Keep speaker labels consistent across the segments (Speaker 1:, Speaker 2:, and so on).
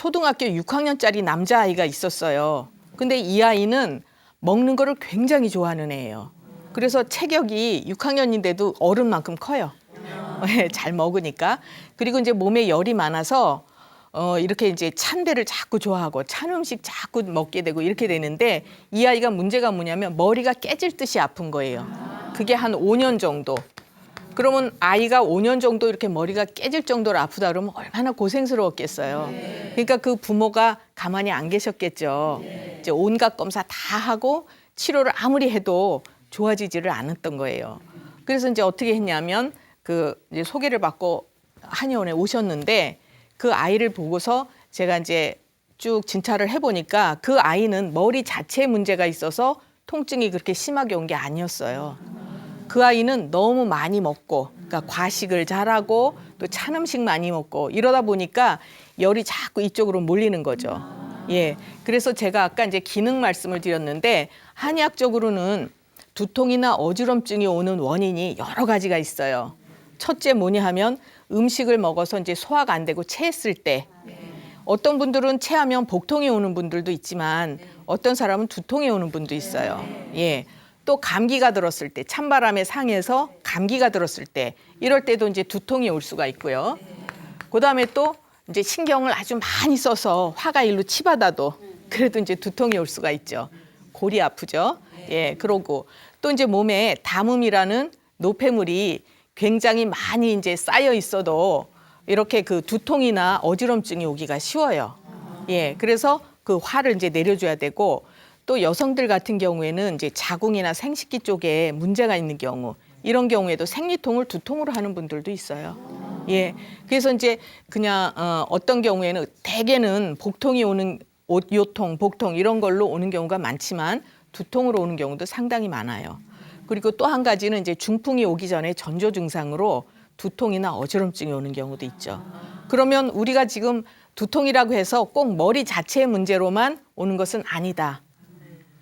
Speaker 1: 초등학교 6학년짜리 남자아이가 있었어요. 근데 이 아이는 먹는 거를 굉장히 좋아하는 애예요. 그래서 체격이 6학년인데도 어른만큼 커요. 잘 먹으니까. 그리고 이제 몸에 열이 많아서 이렇게 이제 찬 데를 자꾸 좋아하고 찬 음식 자꾸 먹게 되고 이렇게 되는데 이 아이가 문제가 뭐냐면 머리가 깨질 듯이 아픈 거예요. 그게 한 5년 정도. 그러면 아이가 5년 정도 이렇게 머리가 깨질 정도로 아프다 그러면 얼마나 고생스러웠겠어요. 그러니까 그 부모가 가만히 안 계셨겠죠. 이제 온갖 검사 다 하고 치료를 아무리 해도 좋아지지를 않았던 거예요. 그래서 이제 어떻게 했냐면 이제 소개를 받고 한의원에 오셨는데 그 아이를 보고서 제가 이제 쭉 진찰을 해보니까 그 아이는 머리 자체에 문제가 있어서 통증이 그렇게 심하게 온 게 아니었어요. 그 아이는 너무 많이 먹고, 그러니까 과식을 잘하고 또 찬 음식 많이 먹고 이러다 보니까 열이 자꾸 이쪽으로 몰리는 거죠. 예, 그래서 제가 아까 이제 기능 말씀을 드렸는데 한의학적으로는 두통이나 어지럼증이 오는 원인이 여러 가지가 있어요. 첫째 뭐냐 하면 음식을 먹어서 이제 소화가 안 되고 체했을 때 어떤 분들은 체하면 복통이 오는 분들도 있지만 어떤 사람은 두통이 오는 분도 있어요. 예. 또 감기가 들었을 때 찬바람에 상해서 감기가 들었을 때 이럴 때도 이제 두통이 올 수가 있고요. 그다음에 또 이제 신경을 아주 많이 써서 화가 일로 치받아도 그래도 이제 두통이 올 수가 있죠. 골이 아프죠. 예, 그러고 또 이제 몸에 담음이라는 노폐물이 굉장히 많이 이제 쌓여 있어도 이렇게 그 두통이나 어지럼증이 오기가 쉬워요. 예, 그래서 그 화를 이제 내려줘야 되고 또 여성들 같은 경우에는 이제 자궁이나 생식기 쪽에 문제가 있는 경우 이런 경우에도 생리통을 두통으로 하는 분들도 있어요. 예, 그래서 이제 그냥 어떤 경우에는 대개는 복통이 오는 요통, 복통 이런 걸로 오는 경우가 많지만 두통으로 오는 경우도 상당히 많아요. 그리고 또 한 가지는 이제 중풍이 오기 전에 전조 증상으로 두통이나 어지럼증이 오는 경우도 있죠. 그러면 우리가 지금 두통이라고 해서 꼭 머리 자체의 문제로만 오는 것은 아니다.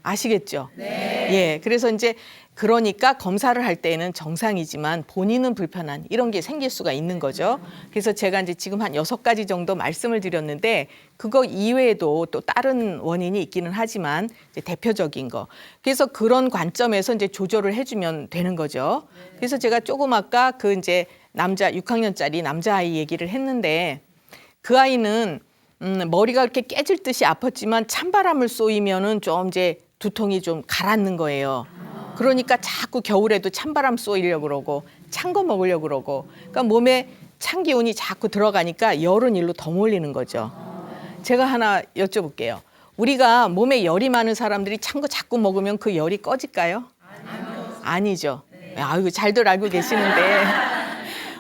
Speaker 1: 아시겠죠? 네. 예, 그래서 이제 그러니까 검사를 할 때는 정상이지만 본인은 불편한 이런 게 생길 수가 있는 거죠. 그래서 제가 이제 지금 한 6가지 정도 말씀을 드렸는데 그거 이외에도 또 다른 원인이 있기는 하지만 이제 대표적인 거. 그래서 그런 관점에서 이제 조절을 해주면 되는 거죠. 그래서 제가 조금 아까 그 이제 6학년짜리 남자아이 얘기를 했는데 그 아이는 머리가 이렇게 깨질 듯이 아팠지만 찬바람을 쏘이면은 좀 이제 두통이 좀 가라앉는 거예요. 그러니까 자꾸 겨울에도 찬바람 쏘이려고 그러고 찬 거 먹으려고 그러고 그러니까 몸에 찬 기운이 자꾸 들어가니까 열은 일로 더 몰리는 거죠. 제가 하나 여쭤볼게요. 우리가 몸에 열이 많은 사람들이 찬 거 자꾸 먹으면 그 열이 꺼질까요? 아니죠. 아이고 잘들 알고 계시는데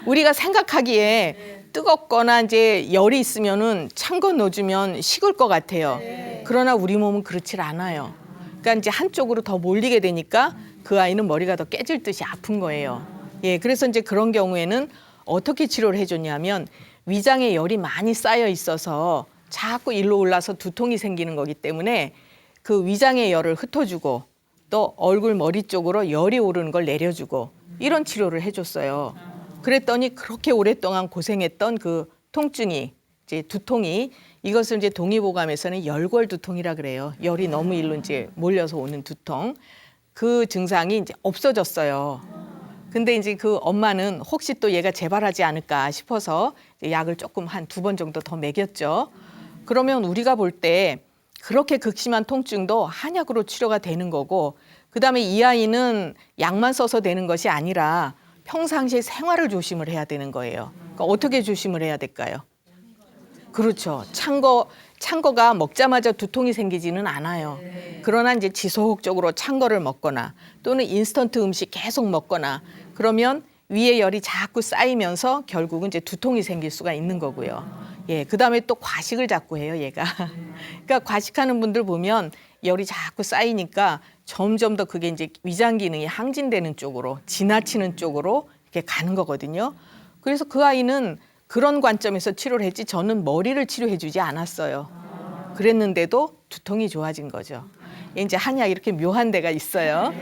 Speaker 1: 우리가 생각하기에 뜨겁거나 이제 열이 있으면은 찬 거 넣어주면 식을 것 같아요. 그러나 우리 몸은 그렇지 않아요. 그러니까 이제 한쪽으로 더 몰리게 되니까 그 아이는 머리가 더 깨질 듯이 아픈 거예요. 예, 그래서 이제 그런 경우에는 어떻게 치료를 해줬냐면 위장에 열이 많이 쌓여 있어서 자꾸 일로 올라서 두통이 생기는 거기 때문에 그 위장의 열을 흩어주고 또 얼굴 머리 쪽으로 열이 오르는 걸 내려주고 이런 치료를 해줬어요. 그랬더니 그렇게 오랫동안 고생했던 그 통증이 이제 두통이 이것을 이제 동의보감에서는 열골 두통이라 그래요. 열이 너무 일로 이제 몰려서 오는 두통. 그 증상이 이제 없어졌어요. 근데 이제 그 엄마는 혹시 또 얘가 재발하지 않을까 싶어서 약을 조금 한 2번 정도 더 먹였죠. 그러면 우리가 볼 때 그렇게 극심한 통증도 한약으로 치료가 되는 거고 그다음에 이 아이는 약만 써서 되는 것이 아니라 평상시에 생활을 조심을 해야 되는 거예요. 그러니까 어떻게 조심을 해야 될까요? 그렇죠. 찬 거가 먹자마자 두통이 생기지는 않아요. 그러나 이제 지속적으로 찬 거를 먹거나 또는 인스턴트 음식 계속 먹거나 그러면 위에 열이 자꾸 쌓이면서 결국은 이제 두통이 생길 수가 있는 거고요. 예, 그다음에 또 과식을 자꾸 해요, 얘가. 그러니까 과식하는 분들 보면 열이 자꾸 쌓이니까 점점 더 그게 이제 위장 기능이 항진되는 쪽으로 지나치는 쪽으로 이렇게 가는 거거든요. 그래서 그 아이는 그런 관점에서 치료를 했지 저는 머리를 치료해 주지 않았어요. 그랬는데도 두통이 좋아진 거죠. 이제 한약 이렇게 묘한 데가 있어요.